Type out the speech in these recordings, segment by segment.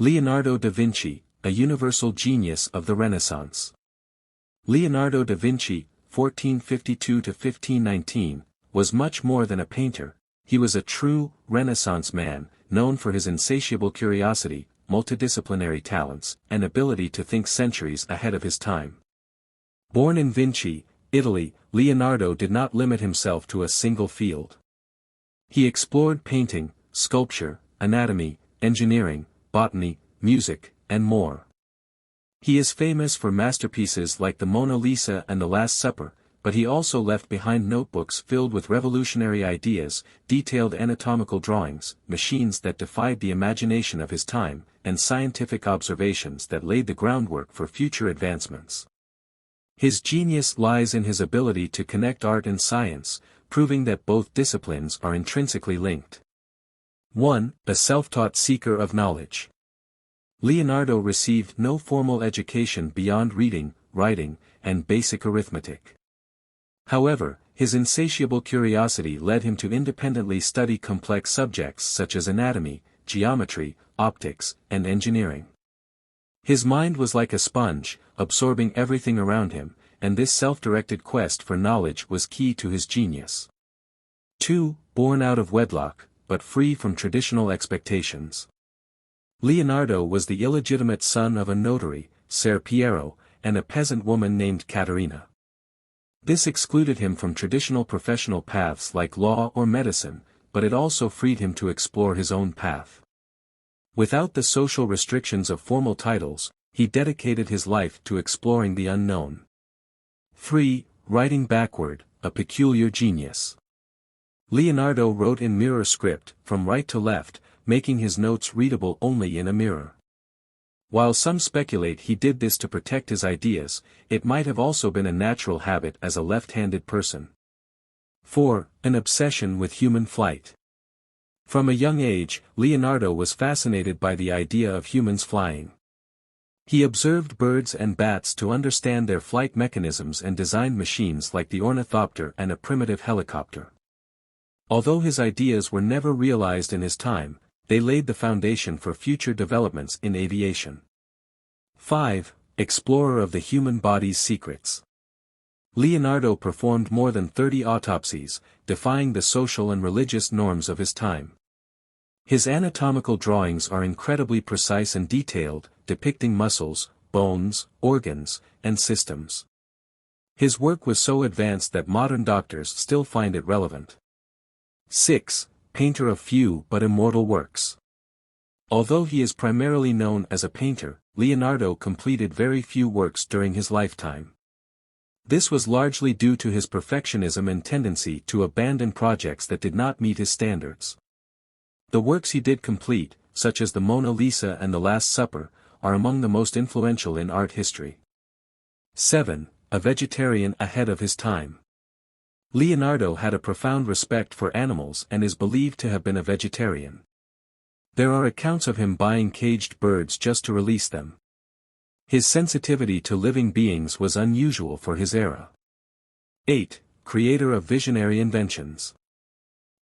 Leonardo da Vinci, a universal genius of the Renaissance. Leonardo da Vinci, 1452–1519, was much more than a painter. He was a true Renaissance man, known for his insatiable curiosity, multidisciplinary talents, and ability to think centuries ahead of his time. Born in Vinci, Italy, Leonardo did not limit himself to a single field. He explored painting, sculpture, anatomy, engineering, botany, music, and more. He is famous for masterpieces like the Mona Lisa and the Last Supper, but he also left behind notebooks filled with revolutionary ideas, detailed anatomical drawings, machines that defied the imagination of his time, and scientific observations that laid the groundwork for future advancements. His genius lies in his ability to connect art and science, proving that both disciplines are intrinsically linked. 1. A self-taught seeker of knowledge. Leonardo received no formal education beyond reading, writing, and basic arithmetic. However, his insatiable curiosity led him to independently study complex subjects such as anatomy, geometry, optics, and engineering. His mind was like a sponge, absorbing everything around him, and this self-directed quest for knowledge was key to his genius. 2. Born out of wedlock, but free from traditional expectations. Leonardo was the illegitimate son of a notary, Ser Piero, and a peasant woman named Caterina. This excluded him from traditional professional paths like law or medicine, but it also freed him to explore his own path. Without the social restrictions of formal titles, he dedicated his life to exploring the unknown. 3. Writing backward, a peculiar genius. Leonardo wrote in mirror script, from right to left, making his notes readable only in a mirror. While some speculate he did this to protect his ideas, it might have also been a natural habit as a left-handed person. 4. An obsession with human flight. From a young age, Leonardo was fascinated by the idea of humans flying. He observed birds and bats to understand their flight mechanisms and designed machines like the ornithopter and a primitive helicopter. Although his ideas were never realized in his time, they laid the foundation for future developments in aviation. 5. Explorer of the human body's secrets. Leonardo performed more than 30 autopsies, defying the social and religious norms of his time. His anatomical drawings are incredibly precise and detailed, depicting muscles, bones, organs, and systems. His work was so advanced that modern doctors still find it relevant. 6. Painter of few but immortal works. Although he is primarily known as a painter, Leonardo completed very few works during his lifetime. This was largely due to his perfectionism and tendency to abandon projects that did not meet his standards. The works he did complete, such as the Mona Lisa and the Last Supper, are among the most influential in art history. 7. A vegetarian ahead of his time. Leonardo had a profound respect for animals and is believed to have been a vegetarian. There are accounts of him buying caged birds just to release them. His sensitivity to living beings was unusual for his era. 8. Creator of visionary inventions.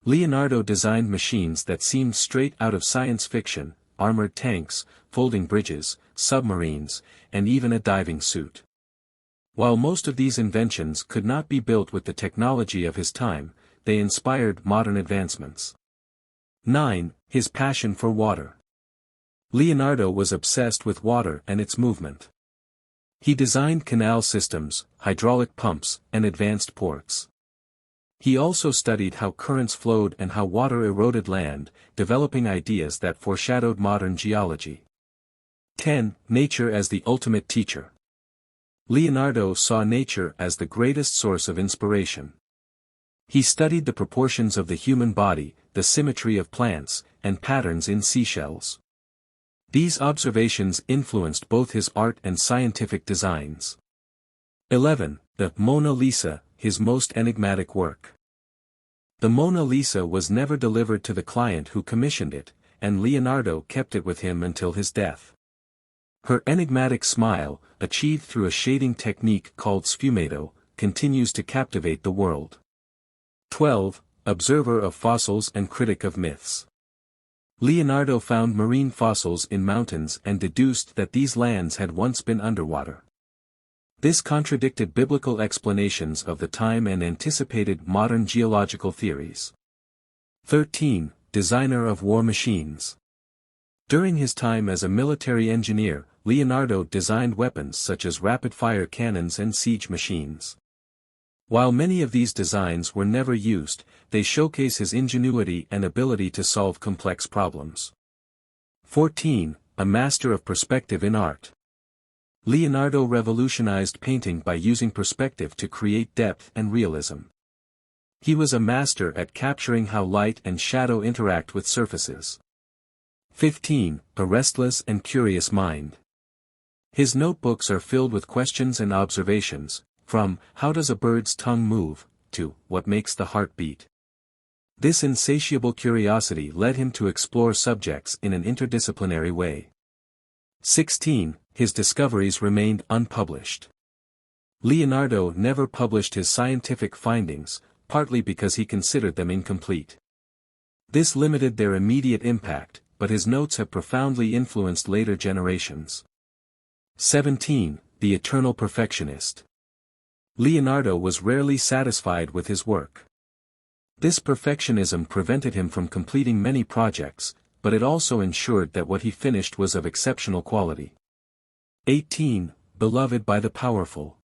Leonardo designed machines that seemed straight out of science fiction, armored tanks, folding bridges, submarines, and even a diving suit. While most of these inventions could not be built with the technology of his time, they inspired modern advancements. 9. His passion for water. Leonardo was obsessed with water and its movement. He designed canal systems, hydraulic pumps, and advanced ports. He also studied how currents flowed and how water eroded land, developing ideas that foreshadowed modern geology. 10. Nature as the ultimate teacher. Leonardo saw nature as the greatest source of inspiration. He studied the proportions of the human body, the symmetry of plants, and patterns in seashells. These observations influenced both his art and scientific designs. 11. The Mona Lisa, his most enigmatic work. The Mona Lisa was never delivered to the client who commissioned it, and Leonardo kept it with him until his death. Her enigmatic smile, achieved through a shading technique called sfumato, continues to captivate the world. 12. Observer of fossils and critic of myths. Leonardo found marine fossils in mountains and deduced that these lands had once been underwater. This contradicted biblical explanations of the time and anticipated modern geological theories. 13. Designer of war machines. During his time as a military engineer, Leonardo designed weapons such as rapid-fire cannons and siege machines. While many of these designs were never used, they showcase his ingenuity and ability to solve complex problems. 14. A master of perspective in art. Leonardo revolutionized painting by using perspective to create depth and realism. He was a master at capturing how light and shadow interact with surfaces. 15. A restless and curious mind. His notebooks are filled with questions and observations, from "How does a bird's tongue move?" to "What makes the heart beat?" This insatiable curiosity led him to explore subjects in an interdisciplinary way. 16. His discoveries remained unpublished. Leonardo never published his scientific findings, partly because he considered them incomplete. This limited their immediate impact, but his notes have profoundly influenced later generations. 17. The eternal perfectionist. Leonardo was rarely satisfied with his work. This perfectionism prevented him from completing many projects, but it also ensured that what he finished was of exceptional quality. 18. Beloved by the powerful.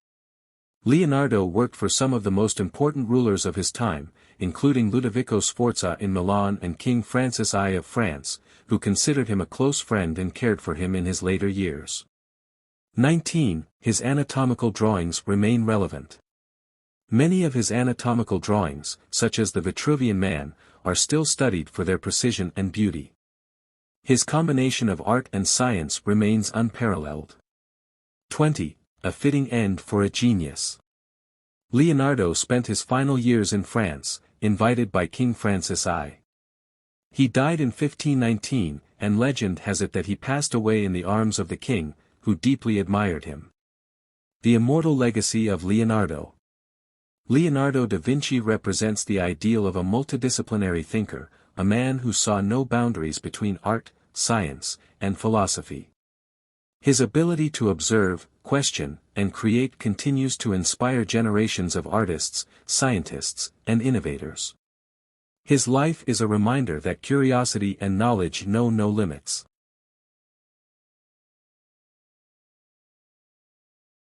Leonardo worked for some of the most important rulers of his time, including Ludovico Sforza in Milan and King Francis I of France, who considered him a close friend and cared for him in his later years. 19. His anatomical drawings remain relevant. Many of his anatomical drawings, such as the Vitruvian Man, are still studied for their precision and beauty. His combination of art and science remains unparalleled. 20. A fitting end for a genius. Leonardo spent his final years in France, invited by King Francis I. He died in 1519, and legend has it that he passed away in the arms of the king, who deeply admired him. The immortal legacy of Leonardo. Leonardo da Vinci represents the ideal of a multidisciplinary thinker, a man who saw no boundaries between art, science, and philosophy. His ability to observe, question, and create continues to inspire generations of artists, scientists, and innovators. His life is a reminder that curiosity and knowledge know no limits.